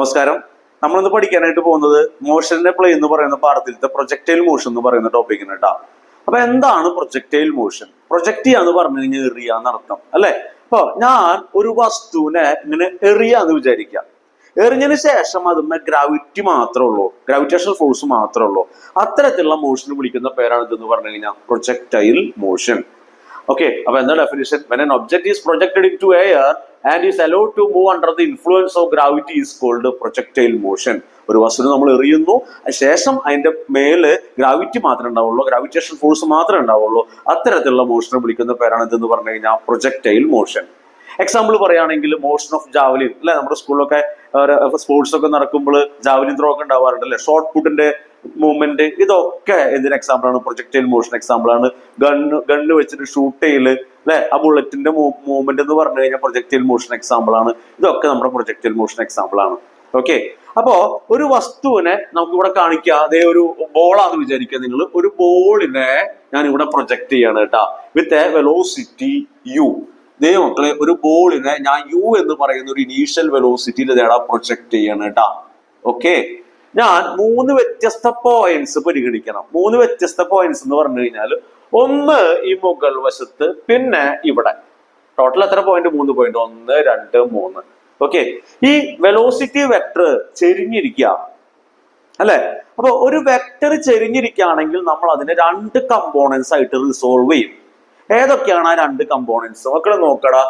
നമസ്കാരം. നമ്മളിന്ന് പഠിക്കാനായിട്ട് പോകുന്നത് മോഷന്റെ പ്ലേ എന്ന് പറയുന്ന പാഠത്തിലത്തെ പ്രൊജക്ടൈൽ മോഷൻ എന്ന് പറയുന്ന ടോപ്പിക്കിന് കേട്ടോ. അപ്പൊ എന്താണ് പ്രൊജക്ടൈൽ മോഷൻ? പ്രൊജക്ട് ചെയ്യാന്ന് പറഞ്ഞു കഴിഞ്ഞാൽ എറിയാന്നർത്ഥം അല്ലെ. അപ്പൊ ഞാൻ ഒരു വസ്തുവിനെ ഇങ്ങനെ എറിയാന്ന് വിചാരിക്കാം. എറിഞ്ഞതിന് ശേഷം അതുമ്മേ ഗ്രാവിറ്റി മാത്രമേ ഉള്ളൂ, ഗ്രാവിറ്റേഷണൽ ഫോഴ്സ് മാത്രമേ ഉള്ളൂ. അത്തരത്തിലുള്ള മോഷൻ വിളിക്കുന്ന പേരാണ് ഇതെന്ന് പറഞ്ഞു കഴിഞ്ഞാൽ പ്രൊജക്ടൈൽ മോഷൻ. ഓക്കെ, അപ്പൊ എന്താ definition? When an object is projected into air and is allowed to move under the influence of gravity is called projectile motion. ഒരു വസ്തുവിനെ നമ്മൾ എറിയുന്നു, ശേഷം അതിന്റെ മേല് ഗ്രാവിറ്റി മാത്രമേ ഉണ്ടാവുള്ളൂ, ഗ്രാവിറ്റേഷൻ ഫോഴ്സ് മാത്രമേ ഉണ്ടാവുള്ളൂ. അത്തരത്തിലുള്ള മോഷനെ വിളിക്കുന്ന പേരാണ് ഇതെന്ന് പറഞ്ഞു കഴിഞ്ഞാൽ പ്രൊജക്ടൈൽ മോഷൻ. എക്സാമ്പിൾ പറയുകയാണെങ്കിൽ മോഷൻ ഓഫ് ജാവലിൻ അല്ലെ. നമ്മുടെ സ്കൂളിലൊക്കെ സ്പോർട്സ് ഒക്കെ നടക്കുമ്പോൾ ജാവലിൻ ത്രോ ഒക്കെ ഉണ്ടാവാറുണ്ട് അല്ലെ. ഷോർട്ട് പുട്ടിന്റെ മൂവ്മെന്റ്, ഇതൊക്കെ എന്തിന് എക്സാമ്പിൾ ആണ്? പ്രൊജക്ടൈൽ മോഷൻ എക്സാമ്പിൾ ആണ്. ഗണ്ണ് വെച്ചിട്ട് ഷൂട്ട് ചെയ്യല് അല്ലെ, ആ ബുള്ളറ്റിന്റെ മൂവ്മെന്റ് എന്ന് പറഞ്ഞു കഴിഞ്ഞാൽ പ്രൊജക്ടൈൽ മോഷൻ എക്സാമ്പിൾ ആണ്. ഇതൊക്കെ നമ്മുടെ പ്രൊജക്ടൈൽ മോഷൻ എക്സാമ്പിൾ ആണ്. ഓക്കെ, അപ്പോ ഒരു വസ്തുവിനെ നമുക്ക് ഇവിടെ കാണിക്കുക. അതേ ഒരു ബോളാന്ന് വിചാരിക്കുക. നിങ്ങൾ ഒരു ബോളിനെ ഞാൻ ഇവിടെ പ്രൊജക്ട് ചെയ്യാണ് കേട്ടാ, വിത്ത് എ വെലോസിറ്റി യു. ദേ മക്കളെ, ഒരു ബോളിനെ ഞാൻ യു എന്ന് പറയുന്ന ഒരു ഇനീഷ്യൽ വെലോസിറ്റിയിൽ ഇതേടാ പ്രൊജക്ട് ചെയ്യാണ് കേട്ടാ. ഓക്കെ, ഞാൻ 3 വ്യത്യസ്ത പോയിന്റ്സ് പരിഗണിക്കണം. 3 വ്യത്യസ്ത പോയിന്റ്സ് എന്ന് പറഞ്ഞു കഴിഞ്ഞാൽ ഒന്ന് ഈ മുകൾ വശത്ത്, പിന്നെ ഇവിടെ. ടോട്ടൽ എത്ര പോയിന്റ്? 3 പോയിന്റ്. 1, 2, 3. ഓക്കെ, ഈ വെലോസിറ്റി വെക്ടർ ചെരിഞ്ഞിരിക്കുക അല്ലെ. അപ്പൊ ഒരു വെക്ടർ ചെരിഞ്ഞിരിക്കുകയാണെങ്കിൽ നമ്മൾ അതിനെ 2 കമ്പോണൻസ് ആയിട്ട് റിസോൾവ് ചെയ്യും. ഏതൊക്കെയാണ് ആ 2 കമ്പോണൻസ്? മക്കളെ നോക്കടാ.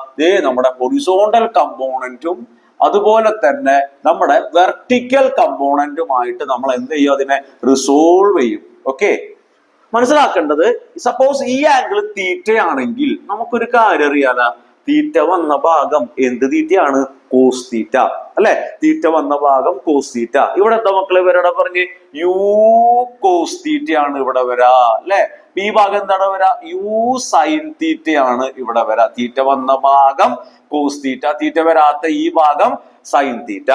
നമ്മുടെ ഹൊറിസോണ്ടൽ കമ്പോണന്റും അതുപോലെ തന്നെ നമ്മുടെ വെർട്ടിക്കൽ കമ്പോണന്റുമായിട്ട് നമ്മൾ എന്ത് ചെയ്യും? അതിനെ റിസോൾവ് ചെയ്യും. ഓക്കെ, മനസ്സിലാക്കേണ്ടത്, സപ്പോസ് ഈ ആംഗിൾ തീറ്റയാണെങ്കിൽ നമുക്കൊരു കാര്യം അറിയാല. തീറ്റ വന്ന ഭാഗം എന്ത് തീറ്റയാണ്? കോസ് തീറ്റ അല്ലെ. തീറ്റ വന്ന ഭാഗം കോസ് തീറ്റ. ഇവിടെ എന്താ മക്കളെ ഇവരുടെ പറഞ്ഞ്? യു കോസ് തീറ്റയാണ് ഇവിടെ വരാ അല്ലെ. ഈ ഭാഗം എന്താണ് വരാ? യു സൈൻ തീറ്റയാണ് ഇവിടെ വരാ. തീറ്റ വന്ന ഭാഗം കോസ് തീറ്റ, തീറ്റ വരാത്ത ഈ ഭാഗം sine theta,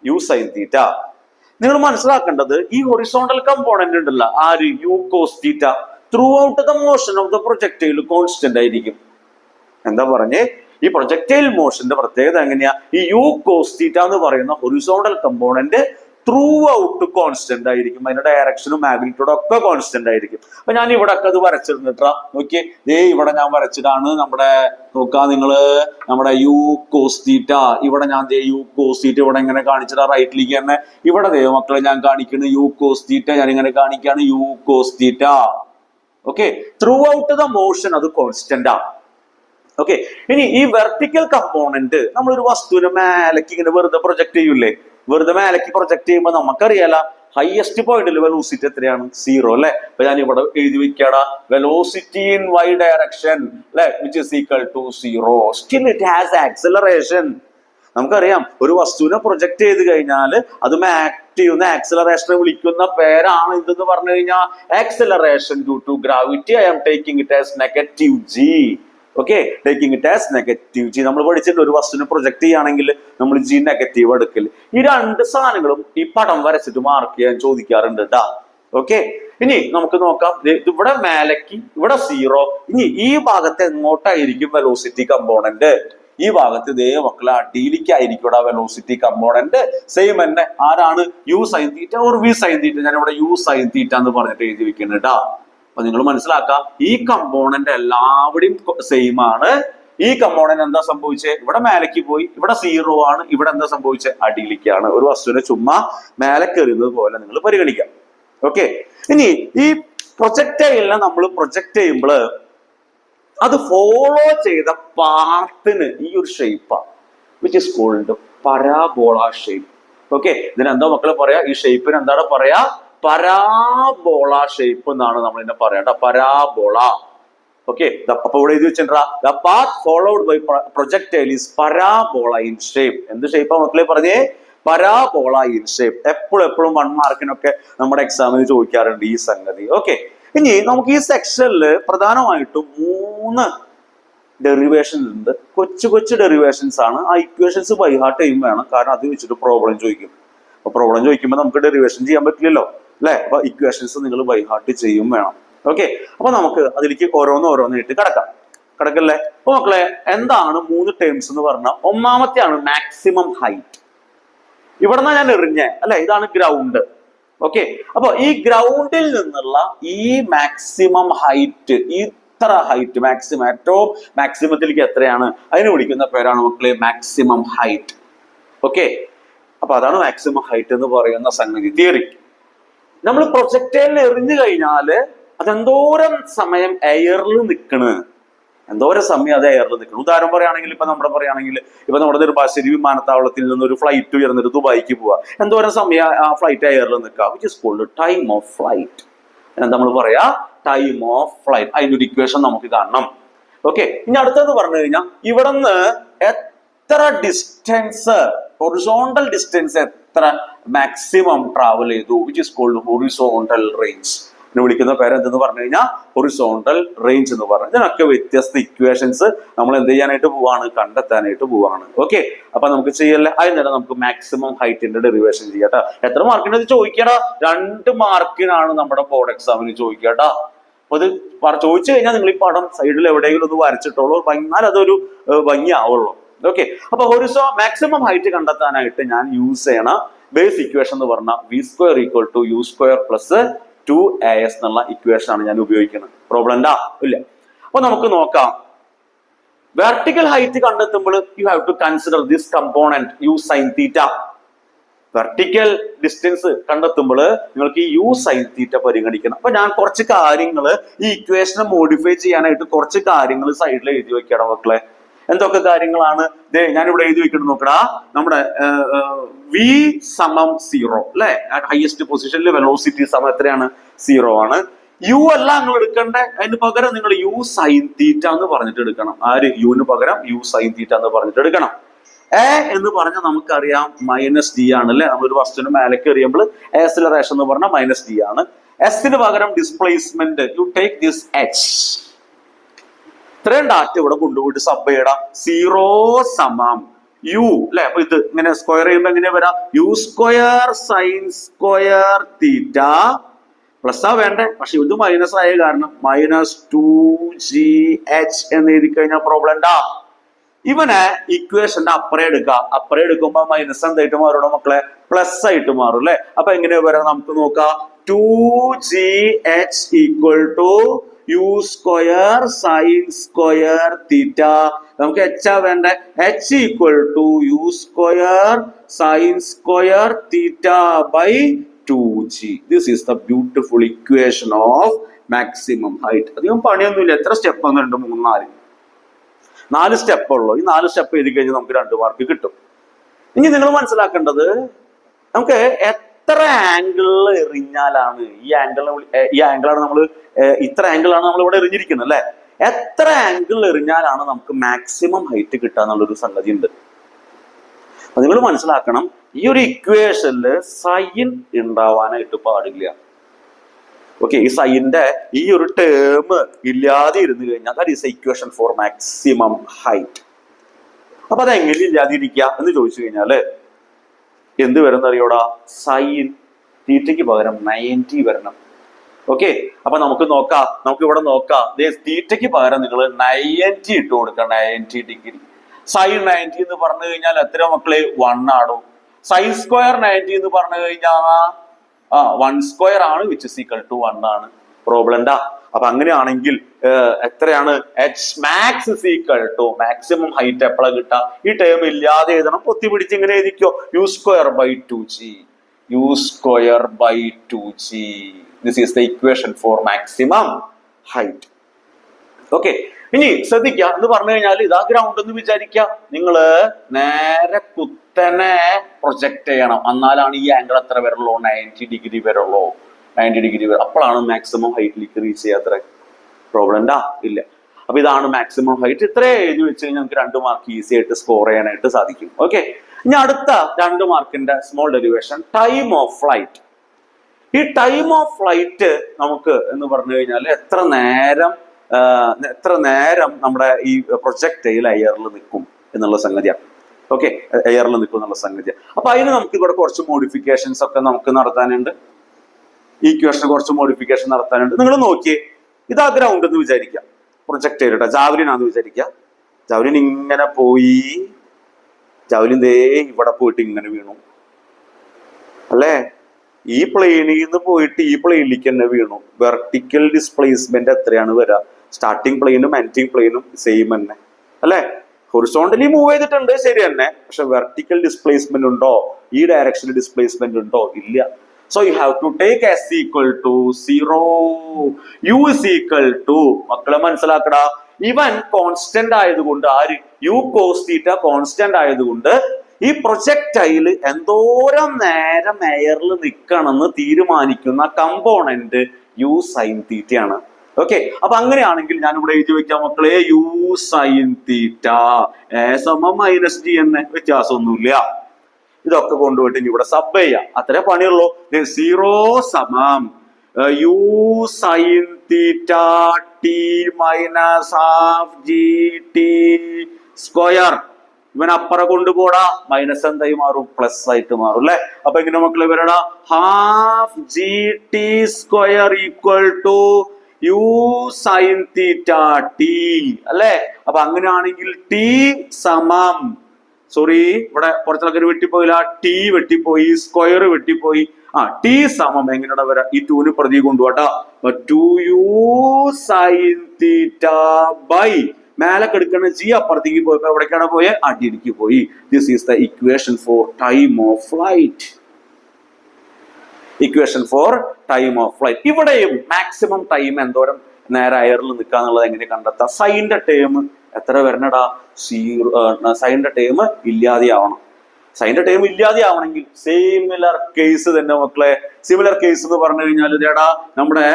u sine theta. നിങ്ങൾ മനസ്സിലാക്കേണ്ടത്, ഈ ഹൊറിസോണ്ടൽ കമ്പോണന്റ് ഉണ്ടല്ലോ, ആര്? U cos theta, throughout the motion of the projectile constant ആയിരിക്കും. എന്താ പറഞ്ഞേ? ഈ പ്രൊജക്ടൈൽ മോഷന്റെ പ്രത്യേകത എങ്ങനെയാ? ഈ യു കോസ് തീറ്റ എന്ന് പറയുന്ന horizontal component through out constant ആയിരിക്കും. അതിന്റെ ഡയറക്ഷനും മാഗ്നിറ്റ്യൂഡും ഒക്കെ കോൺസ്റ്റന്റ് ആയിരിക്കും. അപ്പൊ ഞാൻ ഇവിടെ ഒക്കെ അത് വരച്ചിരുന്നിട്ടാ. നോക്കിയേ, ഇവിടെ ഞാൻ വരച്ചിട്ടാണ് നമ്മുടെ, നോക്കാ നിങ്ങള്, നമ്മുടെ യു കോസ് തീറ്റ. ഇവിടെ ഞാൻ യു കോസ് തീറ്റ ഇവിടെ ഇങ്ങനെ കാണിച്ചിട്ടാ, റൈറ്റിലേക്ക് തന്നെ. ഇവിടെ മക്കളെ ഞാൻ കാണിക്കുന്നത് യു കോസ് തീറ്റ, ഞാൻ ഇങ്ങനെ കാണിക്കുകയാണ് u cos theta. Okay, throughout the motion അത് കോൺസ്റ്റന്റ് ആ. ഓക്കെ, ഇനി ഈ വെർട്ടിക്കൽ കമ്പോണന്റ് നമ്മൾ ഒരു വസ്തുവിനെ മേലേക്ക് ഇങ്ങനെ വെറുതെ പ്രൊജക്ട് ചെയ്യൂലേ. വെറുതെ മേലേക്ക് പ്രൊജക്ട് ചെയ്യുമ്പോൾ നമുക്കറിയാല ഹയസ്റ്റ് പോയിന്റിൽ വെലോസിറ്റി എത്രയാണ്? 0 അല്ലെ. അപ്പൊ ഞാൻ ഇവിടെ എഴുതി വെക്കാടാ, വെലോസിറ്റി ഇൻ വൈ ഡയറക്ഷൻ അല്ലെ, which is equal to 0. Still it has acceleration. നമുക്കറിയാം, ഒരു വസ്തുവിനെ പ്രൊജക്ട് ചെയ്ത് കഴിഞ്ഞാൽ അത് ആക്ട് ചെയ്യുന്ന ആക്സിലറേഷനെ വിളിക്കുന്ന പേരാണ് ഇതെന്ന് പറഞ്ഞു കഴിഞ്ഞാൽ acceleration due to gravity. I am taking it as negative g. Okay, taking it as negative g. നമ്മൾ പഠിച്ചിട്ട് ഒരു വസ്തുവിനെ പ്രൊജക്ട് ചെയ്യുകയാണെങ്കിൽ നമ്മൾ ജി നെഗറ്റീവ് എടുക്കൽ. ഈ 2 സാധനങ്ങളും ഈ പടം വരച്ചിട്ട് മാർക്ക് ചെയ്യാൻ ചോദിക്കാറുണ്ട് കേട്ടാ. ഓക്കെ, ഇനി നമുക്ക് നോക്കാം. ഇവിടെ മേലേക്ക്, ഇവിടെ 0. ഇനി ഈ ഭാഗത്ത് എങ്ങോട്ടായിരിക്കും വെലോസിറ്റി കമ്പോണന്റ്? ഈ ഭാഗത്ത് ഇതേ മക്കളെ അടിയിലേക്കായിരിക്കും ഇവിടെ വെലോസിറ്റി കമ്പോണന്റ്. സെയിം തന്നെ ആരാണ്? U sine theta or v sine theta. ഞാൻ ഇവിടെ യു സൈൻ തീറ്റ എന്ന് പറഞ്ഞിട്ട് എഴുതി വെക്കുന്നത് കേട്ടാ. അപ്പൊ നിങ്ങൾ മനസ്സിലാക്കാം, ഈ കമ്പോണന്റ് എല്ലാവരുടെയും സെയിം ആണ്. ഈ കമ്പോണന്റ് എന്താ സംഭവിച്ചത്? ഇവിടെ മേലേക്ക് പോയി, ഇവിടെ 0 ആണ്. ഇവിടെ എന്താ സംഭവിച്ചത്? അടിയിലേക്കാണ്. ഒരു വസ്തുവിനെ ചുമ്മാ മേലേക്ക് എറിയുന്നത് പോലെ നിങ്ങൾ പരിഗണിക്കാം. ഓക്കെ, ഇനി ഈ പ്രൊജക്ടൈലിനെ നമ്മൾ പ്രൊജക്ട് ചെയ്യുമ്പോൾ അത് ഫോളോ ചെയ്ത പാർട്ടിന് ഈ ഒരു ഷേപ്പാണ്, which is called parabola shape. Okay, ഇതിനെന്താ മക്കളെ പറയാ? ഈ ഷേപ്പിന് എന്താണ് പറയാ? പരാബോള ഷേപ്പ് എന്നാണ് നമ്മൾ ഇതിനെ പറയാ. പരാബോള. ഓക്കെ, അപ്പൊ ഇവിടെ എഴുതി വെച്ചിട്ടുണ്ടാ, the path followed by projectile is parabola in shape. എന്ത് ഷേപ്പാ മക്കളെ പറഞ്ഞേ? Parabola in shape. എപ്പോഴും 1 മാർക്കിനൊക്കെ നമ്മുടെ എക്സാമിന് ചോദിക്കാറുണ്ട് ഈ സംഗതി. ഓക്കെ, ഇനി നമുക്ക് ഈ സെക്ഷനിൽ പ്രധാനമായിട്ടും 3 ഡെറിവേഷൻസ് ഉണ്ട്. കൊച്ചു ഡെറിവേഷൻസ് ആണ്. ആ ഇക്വേഷൻസ് ബൈ ഹാർട്ട് ചെയ്യും വേണം, കാരണം അത് വെച്ചിട്ട് പ്രോബ്ലം ചോദിക്കും. അപ്പൊ പ്രോബ്ലം ചോദിക്കുമ്പോൾ നമുക്ക് ഡെറിവേഷൻ ചെയ്യാൻ പറ്റില്ലല്ലോ അല്ലെ. അപ്പൊ ഇക്വേഷൻസ് നിങ്ങൾ ബൈ ഹാർട്ട് ചെയ്യും വേണം. ഓക്കെ, അപ്പൊ നമുക്ക് അതിലേക്ക് ഓരോന്നായിട്ട് കിടക്കല്ലേ. അപ്പൊ മക്കളെ, എന്താണ് 3 ടേംസ് എന്ന് പറഞ്ഞാൽ? ഒന്നാമത്തെയാണ് മാക്സിമം ഹൈറ്റ്. ഇവിടെ നിന്നാ ഞാൻ എറിഞ്ഞേ അല്ലെ, ഇതാണ് ഗ്രൗണ്ട്. ഓക്കെ, അപ്പൊ ഈ ഗ്രൗണ്ടിൽ നിന്നുള്ള ഈ മാക്സിമം ഹൈറ്റ്, ഇത്ര ഹൈറ്റ് മാക്സിമം, ഏറ്റവും മാക്സിമത്തിലേക്ക് എത്രയാണ്, അതിന് വിളിക്കുന്ന പേരാണ് മക്കളെ മാക്സിമം ഹൈറ്റ്. ഓക്കെ, അപ്പൊ അതാണ് മാക്സിമം ഹൈറ്റ് എന്ന് പറയുന്ന സംഗതി, തിയറി. നമ്മൾ പ്രൊജക്ടൈലിന് എറിഞ്ഞു കഴിഞ്ഞാല് അതെന്തോരം സമയം എയറിൽ നിൽക്കണ്, എന്തോരം സമയം അത് എയറിൽ നിൽക്കണം. ഉദാഹരണം പറയുകയാണെങ്കിൽ ഇപ്പൊ നമ്മുടെ നെടുമ്പാശ്ശേരി വിമാനത്താവളത്തിൽ നിന്ന് ഒരു ഫ്ലൈറ്റ് ഉയർന്നിട്ട് ദുബായിക്ക് പോവാ, എന്തോരം സമയം ആ ഫ്ലൈറ്റ് എയറിൽ നിൽക്കുക, which is called time of flight. നമ്മൾ പറയാ ടൈം ഓഫ് ഫ്ലൈറ്റ്. അതിന്റെ ഒരു ഇക്വേഷൻ നമുക്ക് കാണണം. ഓക്കെ, ഇനി അടുത്തത് പറഞ്ഞു കഴിഞ്ഞാൽ ഇവിടുന്ന് എത്ര ഡിസ്റ്റൻസ്, ഹൊറിസോണ്ടൽ ഡിസ്റ്റൻസ് എത്ര മാക്സിമം ട്രാവൽ ചെയ്തു, which is called horizontal range. ഇതിനെ വിളിക്കുന്ന പേര് എന്തെന്ന് പറഞ്ഞു കഴിഞ്ഞാൽ ഹൊറിസോണ്ടൽ റേഞ്ച് എന്ന് പറഞ്ഞു. ഇതിനൊക്കെ വ്യത്യസ്ത ഇക്വേഷൻസ് നമ്മൾ എന്ത് ചെയ്യാനായിട്ട് പോവാണ്, കണ്ടെത്താനായിട്ട് പോവാണ്. ഓക്കെ, അപ്പൊ നമുക്ക് ചെയ്യല്ലേ, അതിന് തന്നെ നമുക്ക് മാക്സിമം ഹൈറ്റിന്റെ ഡെറിവേഷൻ ചെയ്യാട്ടോ. എത്ര മാർക്കിന് ഇത് ചോദിക്കടാ? 2 മാർക്കിനാണ് നമ്മുടെ ബോർഡ് എക്സാമിന് ചോദിക്കട്ടാ. അപ്പൊ ഇത് ചോദിച്ചു കഴിഞ്ഞാൽ നിങ്ങൾ ഈ പടം സൈഡിൽ എവിടെയെങ്കിലും ഒന്ന് വരച്ചിട്ടുള്ളൂ, എന്നാൽ അതൊരു ഭംഗി ആവുള്ളൂ. ഓക്കെ, അപ്പൊ മാക്സിമം ഹൈറ്റ് കണ്ടെത്താനായിട്ട് ഞാൻ യൂസ് ചെയ്യണ ബേസ് ഇക്വേഷൻ എന്ന് പറഞ്ഞാൽ v² = u² + 2as എന്നുള്ള ഇക്വേഷൻ ആണ് ഞാൻ ഉപയോഗിക്കുന്നത്. പ്രോബ്ലം ഇല്ല. അപ്പൊ നമുക്ക് നോക്കാം. വെർട്ടിക്കൽ ഹൈറ്റ് കണ്ടെത്തുമ്പോൾ you have to consider this component u sin θ. Vertical distance കണ്ടെത്തുമ്പോൾ നിങ്ങൾക്ക് ഈ u sin θ പരിഗണിക്കണം. അപ്പൊ ഞാൻ കുറച്ച് കാര്യങ്ങൾ ഈ ഇക്വേഷനെ മോഡിഫൈ ചെയ്യാനായിട്ട് കുറച്ച് കാര്യങ്ങൾ സൈഡിൽ എഴുതി വെക്കണം മക്കളെ. എന്തൊക്കെ കാര്യങ്ങളാണ് ഞാൻ ഇവിടെ എഴുതി വെക്കണം നോക്കടാ. നമ്മുടെ v = 0 അല്ലെ, ഹയസ്റ്റ് പൊസിഷനിൽ വെലോസിറ്റി സമം എത്രയാണ്, 0 ആണ്. u അല്ല നിങ്ങൾ എടുക്കണ്ടേ, അതിന് പകരം നിങ്ങൾ u sin θ എന്ന് പറഞ്ഞിട്ട് എടുക്കണം. ആര്, യുവിന് പകരം u sin θ എന്ന് പറഞ്ഞിട്ട് എടുക്കണം. എ എന്ന് പറഞ്ഞാൽ നമുക്കറിയാം -d ആണ് അല്ലെ, നമ്മളൊരു വസ്തുവിന് മേലേക്ക് എറിയുമ്പോൾ ആക്സിലറേഷൻ എന്ന് പറഞ്ഞാൽ -d ആണ്. എസിന് പകരം displacement, you take this h. ഇത്രയും ഡാറ്റ ഇവിടെ കൊണ്ടുപോയിട്ട് സബ് ചെയ്യണം. 0 = u അല്ലെ, അപ്പൊ ഇത് ഇങ്ങനെ സ്ക്വയർ ചെയ്യുമ്പോ എങ്ങനെയാ വരാം, u² sin² θ പ്ലസ് ആ വേണ്ടേ, പക്ഷെ ഇത് മൈനസ് ആയ കാരണം -2gh എന്ന് എഴുതി കഴിഞ്ഞാൽ പ്രോബ്ലം ഉണ്ടാ. ഇവനെ ഇക്വേഷന്റെ അപ്പറേ എടുക്കുമ്പോ മൈനസ് എന്തായിട്ട് മാറണോ മക്കളെ, പ്ലസ് ആയിട്ട് മാറും അല്ലെ. അപ്പൊ എങ്ങനെയാ വരാം നമുക്ക് നോക്കാം. 2gh = u² sin² θ. നമുക്ക് h ആ വേണ്ടേ, h = u² sin² θ / 2g. This is the beautiful equation of maximum height. അധികം പണിയൊന്നുമില്ല. എത്ര സ്റ്റെപ്പ്? 1 2 3 4 സ്റ്റെപ്പ് ഉള്ളൂ. ഈ 4 സ്റ്റെപ്പ് എഴുതി കഴിഞ്ഞാൽ നമുക്ക് 2 മാർക്ക് കിട്ടും. ഇനി നിങ്ങൾ മനസ്സിലാക്കേണ്ടത്, നമുക്ക് എത്ര ആംഗിളിൽ എറിഞ്ഞാലാണ് ഈ ആംഗിളാണ് നമ്മൾ ഇത്ര ആംഗിളാണ് നമ്മൾ ഇവിടെ എറിഞ്ഞിരിക്കുന്നത് അല്ലെ, എത്ര ആംഗിളിൽ എറിഞ്ഞാലാണ് നമുക്ക് മാക്സിമം ഹൈറ്റ് കിട്ടുക എന്നുള്ളൊരു സംഗതി ഉണ്ട്. അപ്പൊ നിങ്ങൾ മനസ്സിലാക്കണം, ഈ ഒരു ഇക്വേഷനില് സൈൻ ഉണ്ടാവാനായിട്ട് പാടില്ല. ഓക്കെ, ഈ സൈനിന്റെ ഈ ഒരു ടേം ഇല്ലാതെ ഇരുന്ന് കഴിഞ്ഞാൽ that is equation for maximum height. അപ്പൊ അതെങ്ങനെ ഇല്ലാതിരിക്കുക എന്ന് ചോദിച്ചു കഴിഞ്ഞാല് എന്ത് വരും അറിയോടാ, സൈൻ തീറ്റയ്ക്ക് പകരം 90 വരണം. ഓക്കെ, അപ്പൊ നമുക്ക് ഇവിടെ നോക്കാം. തീറ്റയ്ക്ക് പകരം നിങ്ങൾ 90 ഇട്ട് കൊടുക്കുക, 90 ഡിഗ്രി. സൈൻ 90 എന്ന് പറഞ്ഞു കഴിഞ്ഞാൽ എത്ര മക്കളെ, 1 ആണോ. sin² 90 എന്ന് പറഞ്ഞു കഴിഞ്ഞാൽ 1² ആണ്, which is equal to 1 ആണ്. പ്രോബ്ലം ഉണ്ടാ. അപ്പൊ അങ്ങനെയാണെങ്കിൽ എത്രയാണ്, h max is equal to maximum height എപ്പോഴാണ് കിട്ടുക, ഈ ടേം ഇല്ലാതെ എഴുതണം. പൊത്തി പിടിച്ച് ഇങ്ങനെ എഴുതിക്കോ, u² / 2g. This is the equation for maximum height. Okay, ഇനി ശ്രദ്ധിക്കുക എന്ന് പറഞ്ഞു കഴിഞ്ഞാൽ ഇതാ ഗ്രൗണ്ട് എന്ന് വിചാരിക്കുക. നിങ്ങള് നേരെ കുത്തനെ പ്രൊജക്ട് ചെയ്യണം, എന്നാലാണ് ഈ ആംഗിൾ എത്ര വരുള്ളൂ, 90 ഡിഗ്രി വരുള്ളൂ. 90 ഡിഗ്രി വരും, അപ്പോഴാണ് മാക്സിമം ഹൈറ്റിലേക്ക് റീച്ച് ചെയ്യാത്ര. പ്രോബ്ലം ഉണ്ടാ ഇല്ല. അപ്പൊ ഇതാണ് മാക്സിമം ഹൈറ്റ്. ഇത്രേ എഴുതി വെച്ച് കഴിഞ്ഞാൽ നമുക്ക് 2 മാർക്ക് ഈസി ആയിട്ട് സ്കോർ ചെയ്യാനായിട്ട് സാധിക്കും. ഓക്കെ, ഇനി അടുത്ത 2 മാർക്കിന്റെ small derivation, time of flight. ഈ ടൈം ഓഫ് ഫ്ലൈറ്റ് നമുക്ക് എന്ന് പറഞ്ഞു കഴിഞ്ഞാൽ എത്ര നേരം നമ്മുടെ ഈ പ്രൊജക്ടൈൽ എയറിൽ നിൽക്കും എന്നുള്ള സംഗതിയാണ്. ഓക്കെ, എയറിൽ നിൽക്കും എന്നുള്ള സംഗതിയാണ്. അപ്പൊ അതിന് നമുക്ക് ഇവിടെ കുറച്ച് മോഡിഫിക്കേഷൻസ് ഒക്കെ നമുക്ക് നടത്താനുണ്ട്. ഈ ഇക്വേഷന് കുറച്ച് മോഡിഫിക്കേഷൻ നടത്താനുണ്ട്. നിങ്ങൾ നോക്കിയേ, ഇതാ ഗ്രൗണ്ട് എന്ന് വിചാരിക്കുക, പ്രൊജക്ടൈൽ കേട്ടോ, ജാവലിൻ ആണെന്ന് വിചാരിക്കുക. ജാവലിൻ ഇങ്ങനെ പോയി, ജാവലിൻ ദേ ഇവിടെ പോയിട്ട് ഇങ്ങനെ വീണു. അല്ലേ? ഈ പ്ലെയിനിൽ നിന്ന് പോയിട്ട് ഈ പ്ലെയിനിലേക്ക് തന്നെ വീണു. വെർട്ടിക്കൽ ഡിസ്പ്ലേസ്മെന്റ് എത്രയാണ് വരിക? സ്റ്റാർട്ടിങ് പ്ലെയിനും എൻഡിങ് പ്ലെയിനും സെയിം തന്നെ അല്ലെ? ഹൊറിസോണ്ടലി മൂവ് ചെയ്തിട്ടുണ്ട്, ശരി തന്നെ. പക്ഷെ വെർട്ടിക്കൽ ഡിസ്പ്ലേസ്മെന്റ് ഉണ്ടോ? ഈ ഡയറക്ഷനിൽ ഡിസ്പ്ലേസ്മെന്റ് ഉണ്ടോ? ഇല്ല. So you have to take s equal to 0, u is equal to, മക്കളെ മനസ്സിലാക്കടാ, ഇവൻ കോൺസ്റ്റന്റ് ആയതുകൊണ്ട്, ആര്? യു കോസ് തീറ്റ കോൺസ്റ്റന്റ് ആയതുകൊണ്ട് ഈ പ്രൊജക്ടൈല് എന്തോരം നേരം എയറിൽ നിൽക്കണമെന്ന് തീരുമാനിക്കുന്ന കമ്പോണന്റ് യു സൈൻ തീറ്റയാണ്. ഓക്കെ, അപ്പൊ അങ്ങനെയാണെങ്കിൽ ഞാൻ ഇവിടെ എഴുതി വെക്കാം മക്കളെ, യു സൈൻ തീറ്റ -g എന്ന്, വ്യത്യാസമൊന്നുമില്ല. ഇതൊക്കെ കൊണ്ടുപോയിട്ട് ഇനി ഇവിടെ സബ് ചെയ്യാം, അത്രേ പണിയുള്ളൂ. 0 സമം u sine theta t minus half G T square. ഇവൻ അപ്പുറം കൊണ്ടുപോടാ, മൈനസ് എന്തായി മാറും? പ്ലസ് ആയിട്ട് മാറും അല്ലെ? അപ്പൊ എങ്ങനെ മക്കളെ വരടാ? Half G T square equal to U sine theta T അല്ലെ? അപ്പൊ അങ്ങനെയാണെങ്കിൽ ടി സമം, സോറി ഇവിടെ കുറച്ചൊക്കെ വെട്ടിപ്പോയില്ല, ടി വെട്ടിപ്പോയി, സ്ക്വയർ വെട്ടിപ്പോയി. ടി സമം എങ്ങനെയാണ് വരാ? ഈ 2 പ്രതി കൊണ്ടുപോട്ടാ. 2u സൈൻ തീറ്റ ബൈ മേലെ കിടക്കുന്ന ജി അപ്പുറത്തേക്ക് പോയപ്പോ എവിടേക്കാണ് പോയത്? അടിയിലേക്ക് പോയി. This is the equation for time of flight. Equation for time of flight. ഇവിടെയും മാക്സിമം ടൈം എന്തോരം നേരെ എയറിൽ നിൽക്കുക എന്നുള്ളത് എങ്ങനെ കണ്ടെത്താം? സൈൻ്റെ ടേം എത്ര വരണടാ? 0. സൈൻ്റെ ടേം ഇല്ലാതെയാവണം. സൈൻ്റെ ടേം ഇല്ലാതെയാവണമെങ്കിൽ സിമിലർ കേസ് തന്നെ മക്കളെ. സിമിലർ കേസ് എന്ന് പറഞ്ഞു കഴിഞ്ഞാൽ ഇതേടാ നമ്മുടെ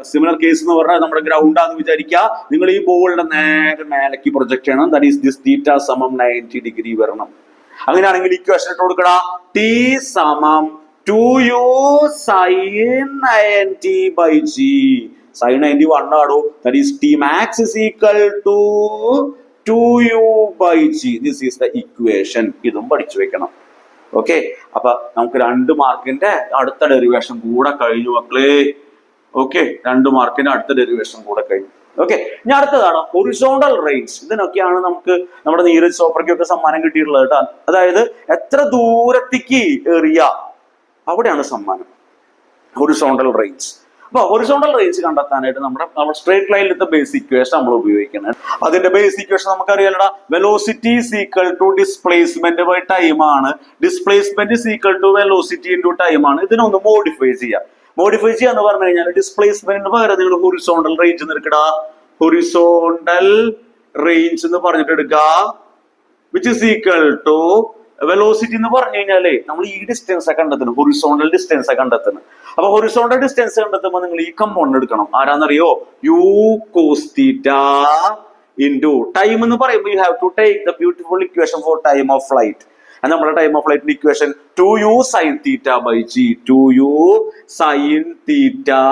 സിമിലർ കേസ് എന്ന് പറഞ്ഞാൽ നമ്മുടെ ഗ്രൗണ്ടാന്ന് വിചാരിക്കുക. നിങ്ങൾ ഈ ബോളിന്റെ നേരെ മേലേക്ക് പ്രൊജക്ട് ചെയ്യണം. ദാറ്റ് ഈസ് ദിസ് തീറ്റ സമം 90 ഡിഗ്രി വരണം. അങ്ങനെയാണെങ്കിൽ ഇക്വേഷൻ ഇട്ട് കൊടുക്കടാ. ടി സമം 2u sin 90 by g. sin 90 1 ആടോ. That is t max is equal to 2u by g. This is the equation. ഇതും പഠിച്ചു വെക്കണം. ഓക്കെ, അപ്പൊ നമുക്ക് 2 മാർക്കിന്റെ അടുത്ത ഡെറിവേഷൻ കൂടെ കഴിഞ്ഞു മക്കളെ. ഓക്കെ, 2 മാർക്കിന്റെ അടുത്ത ഡെറിവേഷൻ കൂടെ കഴിഞ്ഞു. ഓക്കെ, ഇനി അടുത്തതാണ് ഹൊറിസോണ്ടൽ റേഞ്ച്. ഇതിനൊക്കെയാണ് നമുക്ക് നമ്മുടെ നീരജ് ചോപ്രയ്ക്കൊക്കെ സമ്മാനം കിട്ടിയിട്ടുള്ളത് കേട്ടോ. അതായത് എത്ര ദൂരത്തേക്ക് എറിയ, അവിടെയാണ് സമ്മാനം. Horizontal range. അപ്പൊ ഹൊറിസോണ്ടൽ റേഞ്ച് കണ്ടെത്താനായിട്ട് നമ്മൾ സ്ട്രേറ്റ് ലൈനിലത്തെ ബേസിക് ഇക്വേഷൻ നമ്മൾ ഉപയോഗിക്കുന്നത്. അതിന്റെ ബേസിക് ഇക്വേഷൻ നമുക്കറിയാലടാ. Velocity is equal to displacement by time ആണ്. Displacement is equal to velocity into time ആണ്. ഇതിനൊന്ന് മോഡിഫൈ ചെയ്യാം. മോഡിഫൈ ചെയ്യാന്ന് പറഞ്ഞു കഴിഞ്ഞാൽ ഡിസ്പ്ലേസ്മെന്റിന് പകരം നിങ്ങൾ ഹൊറിസോണ്ടൽ റേഞ്ച് എന്ന് എടുക്കടാ. ഹൊറിസോണ്ടൽ റേഞ്ച് എന്ന് പറഞ്ഞിട്ട് എടുക്കുക, which is equal to velocity എന്ന് പറഞ്ഞു കഴിഞ്ഞാലേ നമ്മൾ ഈ ഡിസ്റ്റൻസ് കണ്ടെത്തണം, ഹൊറിസോണ്ടൽ ഡിസ്റ്റൻസ് കണ്ടെത്തണം. അപ്പൊ ഹൊറിസോണ്ടൽ ഡിസ്റ്റൻസ് കണ്ടെത്തുമ്പോൾ നിങ്ങൾ ഈ കമ്പോണന്റ് എടുക്കണം. ആരാന്നറിയോ? U cos theta into time എന്ന് പറയുമ്പോൾ you have to take the beautiful equation for time of flight. നമ്മുടെ ടൈം ഓഫ് ഫ്ലൈറ്റിന്റെ equation 2u sin theta by g. 2u sin theta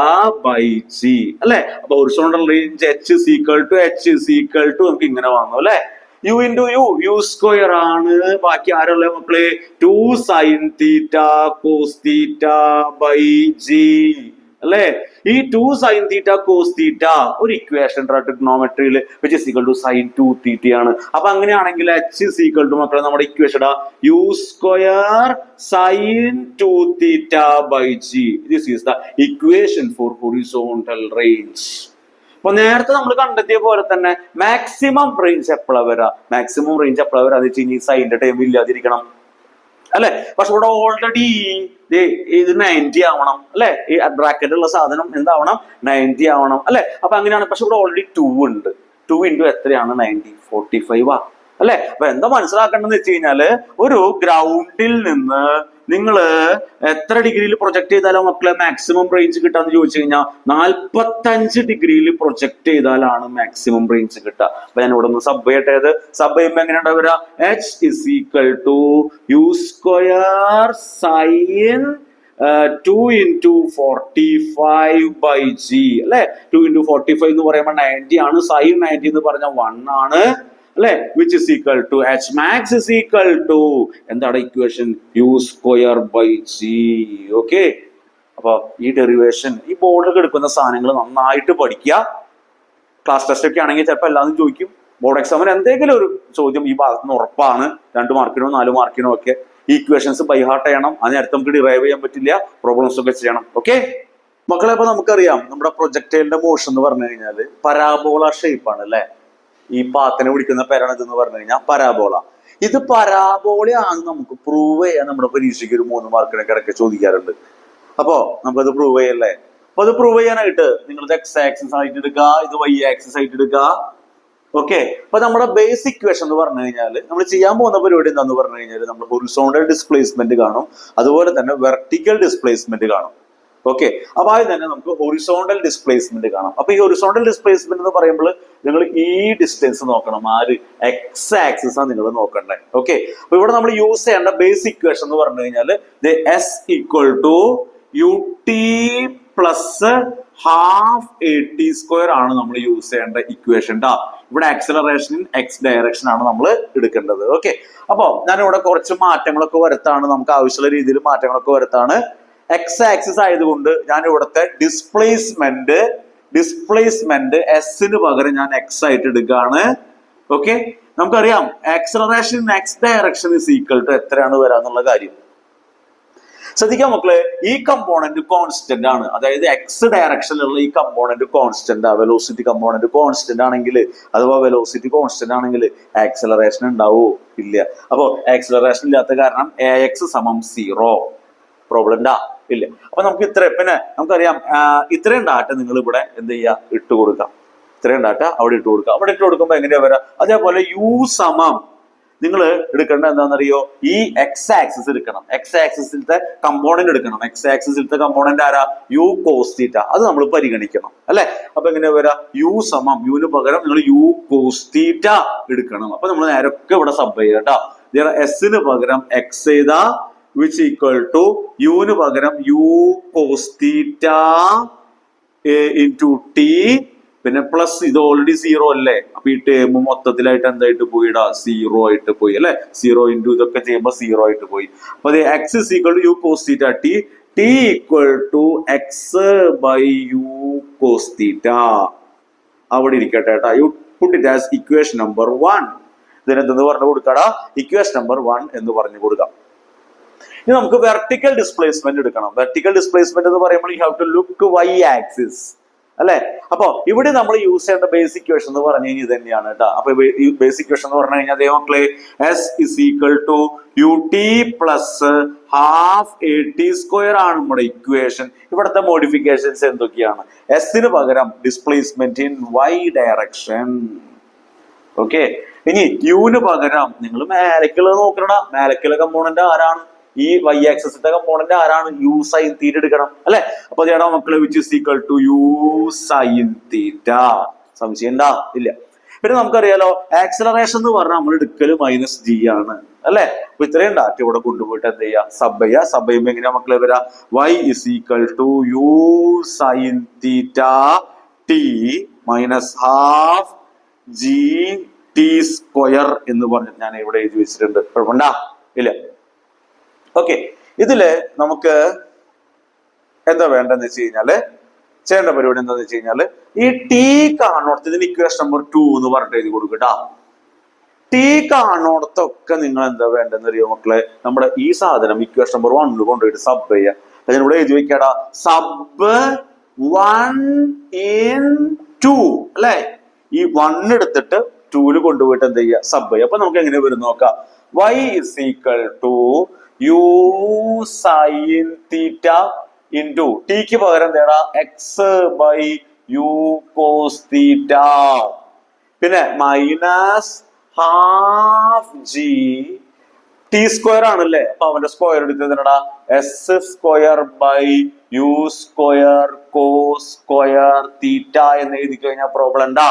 by g അല്ലെ? അപ്പൊ horizontal range h is equal to നമുക്ക് ഇങ്ങനെ വന്നു അല്ലെ? u into u സ്ക്വയർ ആണ്. ബാക്കി ആരുള്ള മക്കളെ? 2 sin theta cos theta by g അല്ലെ? ഈ 2 sin theta cos theta ഒരു equation ട്രിഗ്നോമെട്രിയിൽ which is equal to sin 2 theta ആണ്. അപ്പൊ അങ്ങനെയാണെങ്കിൽ h is equal to മക്കളെ നമ്മുടെ equation u square sin 2 theta by g. This is the equation for horizontal range. അപ്പൊ നേരത്തെ നമ്മൾ കണ്ടെത്തിയ പോലെ തന്നെ മാക്സിമം റേഞ്ച് എപ്പോഴാണ് വരാ? മാക്സിമം റേഞ്ച് എപ്പോഴാണ് വരാ? അത് വെച്ച് കഴിഞ്ഞാൽ സൈൻ്റെ ടൈം ഇല്ലാതിരിക്കണം അല്ലെ? പക്ഷെ ഇവിടെ ഓൾറെഡി ഇത് 90 ആവണം അല്ലെ? ഈ ബ്രാക്കറ്റിലുള്ള സാധനം എന്താവണം? 90 ആവണം അല്ലെ? അപ്പൊ അങ്ങനെയാണ്. പക്ഷെ ഇവിടെ ഓൾറെഡി 2 ഉണ്ട്. 2 ഇൻറ്റു എത്രയാണ്? 90, 45 അല്ലെ? അപ്പൊ എന്താ മനസ്സിലാക്കേണ്ടതെന്ന് വെച്ച് കഴിഞ്ഞാല്, ഒരു ഗ്രൗണ്ടിൽ നിന്ന് നിങ്ങൾ എത്ര ഡിഗ്രിയിൽ പ്രൊജക്ട് ചെയ്താലോ മക്കളെ മാക്സിമം റേഞ്ച് കിട്ടാന്ന് ചോദിച്ചു കഴിഞ്ഞാൽ 45 ഡിഗ്രിയിൽ പ്രൊജക്ട് ചെയ്താലാണ് മാക്സിമം റേഞ്ച് കിട്ടുക. അപ്പൊ ഞാൻ ഇവിടെ ഒന്ന് സബ് ചെയ്യട്ടേത്. സബ് ചെയ്യുമ്പോൾ എങ്ങനെ ഉണ്ടാവുക? h is equal to u square sin 2 into 45 by g അല്ലെ? 2 into 45 എന്ന് പറയുമ്പോൾ 90 ആണ്. sin 90 എന്ന് പറഞ്ഞാൽ 1 ആണ് അല്ലെ? which is equal to h max is equal to എന്താണ് equation? u square by g. Okay, അപ്പൊ ഈ ഡെറിവേഷൻ ഈ ബോർഡിൽ എടുക്കുന്ന സാധനങ്ങൾ നന്നായിട്ട് പഠിക്കുക. ക്ലാസ് ടെസ്റ്റ് ഒക്കെ ആണെങ്കിൽ ചിലപ്പോൾ എല്ലാവരും ചോദിക്കും. ബോർഡ് എക്സാമിന് എന്തെങ്കിലും ഒരു ചോദ്യം ഈ ഭാഗത്ത് നിന്ന് ഉറപ്പാണ്. 2 മാർക്കിനോ 4 മാർക്കിനോ ഒക്കെ ഈക്വേഷൻസ് ബൈ ഹാർട്ട് ചെയ്യണം. ആ നേരത്തെ നമുക്ക് ഡിറൈവ് ചെയ്യാൻ പറ്റില്ല, പ്രോബ്ലംസ് ഒക്കെ ചെയ്യണം. ഓക്കെ മക്കളെ, അപ്പൊ നമുക്കറിയാം നമ്മുടെ പ്രൊജക്ടൈലിന്റെ മോഷൻ എന്ന് പറഞ്ഞു കഴിഞ്ഞാൽ പരാബോള ഷേപ്പ് ആണ് അല്ലെ. ഈ പാത്തിനെ പിടിക്കുന്ന പേരാണ് ഇതെന്ന് പറഞ്ഞു കഴിഞ്ഞാൽ പരാബോള. ഇത് പരാബോളയാണെന്ന് നമുക്ക് പ്രൂവ് ചെയ്യാൻ നമ്മുടെ പരീക്ഷയ്ക്ക് ഒരു 3 മാർക്കിനൊക്കെ ഇടയ്ക്ക് ചോദിക്കാറുണ്ട്. അപ്പോ നമുക്കത് പ്രൂവ് ചെയ്യല്ലേ. അപ്പൊ അത് പ്രൂവ് ചെയ്യാനായിട്ട് നിങ്ങൾ എക്സ് ആക്സിസ് ആയിട്ട് എടുക്കുക, ഇത് വൈ ആക്സിസ് ആയിട്ട് എടുക്കുക. ഓക്കെ, അപ്പൊ നമ്മുടെ ബേസിക് ഇക്വേഷൻ എന്ന് പറഞ്ഞു കഴിഞ്ഞാൽ നമ്മൾ ചെയ്യാൻ പോകുന്ന പരിപാടി എന്താന്ന് പറഞ്ഞു കഴിഞ്ഞാൽ നമ്മൾ ഹൊറിസോണ്ടൽ ഡിസ്പ്ലേസ്മെന്റ് കാണും, അതുപോലെ തന്നെ വെർട്ടിക്കൽ ഡിസ്പ്ലേസ്മെന്റ് കാണും. ഓക്കെ, അപ്പൊ ആദ്യം തന്നെ നമുക്ക് ഹൊറിസോണ്ടൽ ഡിസ്പ്ലേസ്മെന്റ് കാണാം. അപ്പൊ ഈ ഹൊറിസോണ്ടൽ ഡിസ്പ്ലേസ്മെന്റ് എന്ന് പറയുമ്പോൾ നിങ്ങൾ ഈ ഡിസ്റ്റൻസ് നോക്കണം. ആര് എക്സ് ആക്സിസ് ആണ് നിങ്ങൾ നോക്കണ്ടേ. ഓക്കെ, അപ്പൊ ഇവിടെ നമ്മൾ യൂസ് ചെയ്യേണ്ട ബേസിക് ഇക്വേഷൻ എന്ന് പറഞ്ഞു കഴിഞ്ഞാൽ s equal to u t plus half a t square ആണ് നമ്മൾ യൂസ് ചെയ്യേണ്ട ഇക്വേഷൻ. ഇവിടെ ആക്സിലറേഷൻ ഇൻ എക്സ് ഡയറക്ഷൻ ആണ് നമ്മൾ എടുക്കേണ്ടത്. ഓക്കെ, അപ്പൊ ഞാൻ ഇവിടെ കുറച്ച് മാറ്റങ്ങളൊക്കെ വരുത്താണ്, നമുക്ക് ആവശ്യമുള്ള രീതിയിൽ മാറ്റങ്ങളൊക്കെ വരുത്താണ്. എക്സ് ആക്സിസ് ആയതുകൊണ്ട് ഞാൻ ഇവിടുത്തെ ഡിസ്പ്ലേസ്മെന്റ് എസിന് പകരം ഞാൻ എക്സ് ആയിട്ട് എടുക്കുകയാണ്. ഓക്കെ, നമുക്കറിയാം acceleration in x direction is equal to എത്രയാണ് വരാന്നുള്ള കാര്യം ശ്രദ്ധിക്കാം മക്കളെ. ഈ കമ്പോണന്റ് കോൺസ്റ്റന്റ് ആണ്, അതായത് എക്സ് ഡയറക്ഷനിലുള്ള ഈ component constant, velocity component constant ആണെങ്കിൽ അഥവാ വെലോസിറ്റി കോൺസ്റ്റന്റ് ആണെങ്കിൽ ആക്സിലറേഷൻ ഉണ്ടാവോ? ഇല്ല. അപ്പോ ആക്സിലറേഷൻ ഇല്ലാത്ത കാരണം എ എക്സ് സമം 0. പ്രോബ്ലം ഇല്ല. അപ്പൊ നമുക്ക് പിന്നെ നമുക്കറിയാം ഇത്രയും ഡാറ്റ നിങ്ങൾ ഇവിടെ എന്ത് ചെയ്യുക, ഇട്ട് കൊടുക്കാം. ഇത്രയും ഡാറ്റ അവിടെ ഇട്ട് കൊടുക്കുക. അവിടെ ഇട്ട് കൊടുക്കുമ്പോ എങ്ങനെയാ വരാം? അതേപോലെ യു സമം നിങ്ങൾ എടുക്കേണ്ട എന്താണെന്നറിയോ, ഈ എക്സ് ആക്സിസ് എടുക്കണം. എക്സ് ആക്സിസിലത്തെ കമ്പോണന്റ് എടുക്കണം. എക്സ് ആക്സിസിലത്തെ കമ്പോണന്റ് ആരാ? U cos theta. അത് നമ്മൾ പരിഗണിക്കണം അല്ലെ. അപ്പൊ എങ്ങനെയാ വരാ? യു സമം യുവിന് പകരം നിങ്ങൾ യു കോസ് തീറ്റ എടുക്കണം. അപ്പൊ നമ്മൾ നേരൊക്കെ ഇവിടെ സബ് ചെയ്യുക കേട്ടോ. എസിന് പകരം എക്സ് ചെയ്താ വിച്ച് ഈക്വൽ ടു യുവിന് പകരം u cos theta into t, പിന്നെ പ്ലസ് ഇത് ഓൾറെഡി 0 അല്ലേ. അപ്പൊ ഈ ടേം മൊത്തത്തിലായിട്ട് എന്തായിട്ട് പോയിടാ? 0 ആയിട്ട് പോയി അല്ലെ. 0 ഇൻറ്റു ഇതൊക്കെ ചെയ്യുമ്പോൾ 0 ആയിട്ട് പോയി. അപ്പൊ അത് x is equal to u cos theta t, t equal to x by U cos theta. അവിടെ ഇരിക്കട്ടെ കേട്ടാ. You put it as equation number 1. ഇതിനെന്തെന്ന് പറഞ്ഞു കൊടുക്കാടാ? ഇക്വേഷൻ നമ്പർ 1 എന്ന് പറഞ്ഞു കൊടുക്കാം. ഇനി നമുക്ക് വെർട്ടിക്കൽ ഡിസ്പ്ലേസ്മെന്റ് എടുക്കണം. വെർട്ടിക്കൽ ഡിസ്പ്ലേസ്മെന്റ് എന്ന് പറയുമ്പോൾ you have to look to y axis അല്ലെ. അപ്പൊ ഇവിടെ നമ്മൾ യൂസ് ചെയ്യേണ്ട ബേസിക് ഇക്വേഷൻ എന്ന് പറഞ്ഞു കഴിഞ്ഞാൽ ഇത് തന്നെയാണ് കേട്ടോ. അപ്പൊ ഈ ബേസിക് ഇക്വേഷൻ എന്ന് പറഞ്ഞു കഴിഞ്ഞാൽ അതേ മക്കളെ s is equal to u t plus half a t square ആണ് നമ്മുടെ ഇക്വേഷൻ. ഇവിടുത്തെ മോഡിഫിക്കേഷൻസ് എന്തൊക്കെയാണ്? എസിന് പകരം displacement in y direction. Okay, ഇനി യുവിന് പകരം നിങ്ങൾ മേലക്കുള്ള നോക്കണടാ. മേലക്കുള്ള കമ്പോണന്റ് ആരാണ്? ഈ വൈ ആക്സിസിന്റെ കമ്പോണന്റ് ആരാണ്? യു സൈൻ തീറ്റ എടുക്കണം അല്ലെ. അപ്പൊ ചേട്ടാ മക്കളെ which is equal to U sine theta. സംശയം ഉണ്ടാ? ഇല്ല. പിന്നെ നമുക്കറിയാലോ ആക്സിലറേഷൻ എന്ന് പറഞ്ഞാൽ നമ്മൾ എടുക്കല് -g ആണ് അല്ലെ. അപ്പൊ ഇത്രയും ഡാറ്റ ഇവിടെ കൊണ്ടുപോയിട്ട് എന്ത് ചെയ്യാ? സബ് ചെയ്യുക. സബ് ചെയ്യുമ്പോ എങ്ങനെയാ മക്കളെ വരാ? y is equal to U sine theta t minus half G T square എന്ന് പറഞ്ഞ് ഞാൻ ഇവിടെ എഴുതി വെച്ചിട്ടുണ്ട്. കുഴപ്പമുണ്ടാ? ഇല്ല. ഓക്കെ, ഇതില് നമുക്ക് എന്താ വേണ്ടെന്ന് വെച്ച് കഴിഞ്ഞാല് ചെയ്യേണ്ട പരിപാടി എന്താന്ന് വെച്ച് കഴിഞ്ഞാല് ഈ ടി കാണോടത്ത് ഇതിന് ഇക്വേഷൻ നമ്പർ 2 എന്ന് പറഞ്ഞിട്ട് എഴുതി കൊടുക്കട്ടാ. ടി കാണോടത്തൊക്കെ നിങ്ങൾ എന്താ വേണ്ടെന്ന് അറിയോ മക്കളെ? നമ്മുടെ ഈ സാധനം ഇക്വേഷൻ നമ്പർ 1 കൊണ്ടുപോയിട്ട് സബ് ചെയ്യാം. ഞാൻ ഇവിടെ എഴുതി വെക്കാടാ, സബ് 1 in 2 അല്ലെ. ഈ 1 എടുത്തിട്ട് 2 കൊണ്ടുപോയിട്ട് എന്ത് ചെയ്യുക? സബ് ചെയ്യുക. അപ്പൊ നമുക്ക് എങ്ങനെ വരും നോക്കാം. y is equal to U sine theta into ടിക്ക് പകരം തേടാ X by U cos theta, പിന്നെ minus half G T square ആണല്ലേ. അപ്പൊ അവന്റെ സ്ക്വയർ എടുത്തതിനടാ S square by U square cos square theta എന്ന് എഴുതി കഴിഞ്ഞാൽ പ്രോബ്ലം ഉണ്ടാ?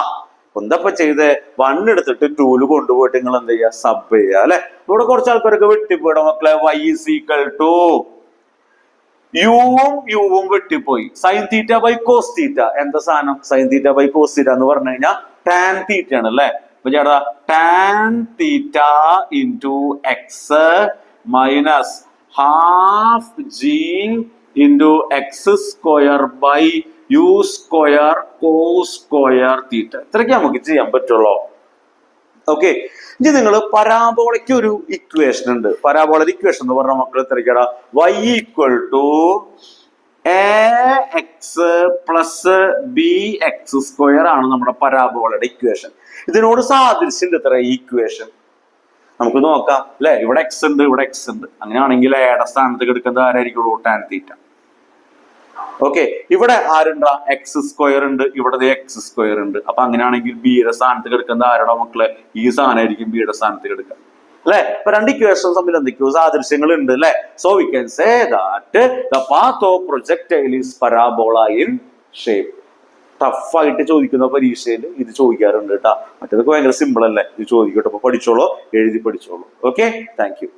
എന്തപ്പോ ചെയ്ത് 1 എടുത്തിട്ട് 2 കൊണ്ടുപോയിട്ട് നിങ്ങൾ എന്ത് ചെയ്യുക? സബ് ചെയ്യുക അല്ലെ. ഇവിടെ കുറച്ച് ആൾക്കാരൊക്കെ വെട്ടിപ്പോയിട മക്കളെ. y is equal to യുവും വെട്ടിപ്പോയി. Sine theta by cos theta എന്താ സാധനം? Sine theta by cos theta എന്ന് പറഞ്ഞു കഴിഞ്ഞാൽ ടാൻ തീറ്റ ആണ് അല്ലെ. അപ്പൊ ചേട്ടാ tan theta into x minus half g into x square by U square cos square theta. ഇത്രയ്ക്ക് നമുക്ക് ചെയ്യാൻ പറ്റുള്ളൂ. ഓക്കെ, ഇനി നിങ്ങൾ പരാബോളയ്ക്ക് ഒരു ഇക്വേഷൻ ഉണ്ട്. പരാബോളയുടെ ഇക്വേഷൻ എന്ന് പറഞ്ഞ മക്കൾ എത്രയ്ക്കടാ? y equal to ax plus bx square ആണ് നമ്മുടെ പരാബോളയുടെ ഇക്വേഷൻ. ഇതിനോട് സാദൃശ്യമുണ്ട് ഇത്ര ഈ ഇക്വേഷൻ. നമുക്ക് നോക്കാം അല്ലെ, ഇവിടെ എക്സ് ഉണ്ട്, ഇവിടെ എക്സ് ഉണ്ട്. അങ്ങനെയാണെങ്കിൽ എയുടെ സ്ഥാനത്ത് എടുക്കുന്നത് ആരായിരിക്കും? Tan theta. ഓക്കെ, ഇവിടെ ആരുണ്ടാ? എക്സ് സ്ക്വയർ ഉണ്ട്, ഇവിടെ എക്സ് സ്ക്വയർ ഉണ്ട്. അപ്പൊ അങ്ങനെയാണെങ്കിൽ ബിയുടെ സ്ഥാനത്ത് കിടക്കുന്ന ആരുടെ മക്കളെ? ഈ സാധനമായിരിക്കും ബിയുടെ സ്ഥാനത്ത് കിടക്കുക അല്ലെ. ഇപ്പൊ രണ്ട് ഇക്വേഷൻസ് തമ്മിൽ എന്തൊക്കെയോ സാദൃശ്യങ്ങൾ ഉണ്ട് അല്ലെ. So we can say that the path of projectile is parabola in shape. ടഫായിട്ട് ചോദിക്കുന്ന പരീക്ഷയിൽ ഇത് ചോദിക്കാറുണ്ട് കേട്ടാ. മറ്റേതൊക്കെ ഭയങ്കര സിമ്പിൾ അല്ലേ. ഇത് ചോദിക്കട്ടെ. അപ്പൊ പഠിച്ചോളൂ, എഴുതി പഠിച്ചോളൂ. Okay, thank U.